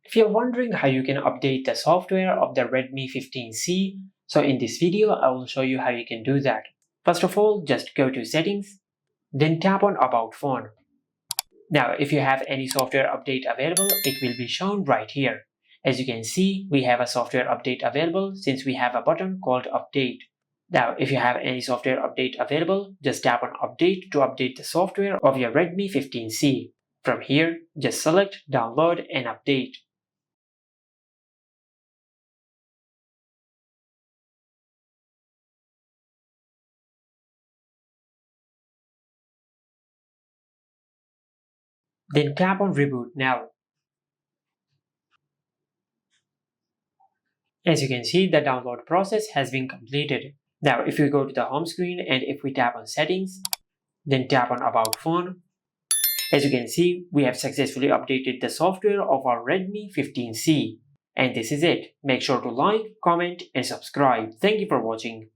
If you're wondering how you can update the software of the Redmi 15C, so in this video I will show you how you can do that. First of all, just go to Settings, then tap on About Phone. Now if you have any software update available, it will be shown right here. As you can see, we have a software update available since we have a button called Update. Now if you have any software update available, just tap on Update to update the software of your Redmi 15C. From here, just select Download and Update. Then tap on Reboot Now. As you can see, the download process has been completed. Now if we go to the home screen and if we tap on Settings, then tap on About Phone, as you can see, we have successfully updated the software of our Redmi 15C. And this is it. Make sure to like, comment and subscribe. Thank you for watching.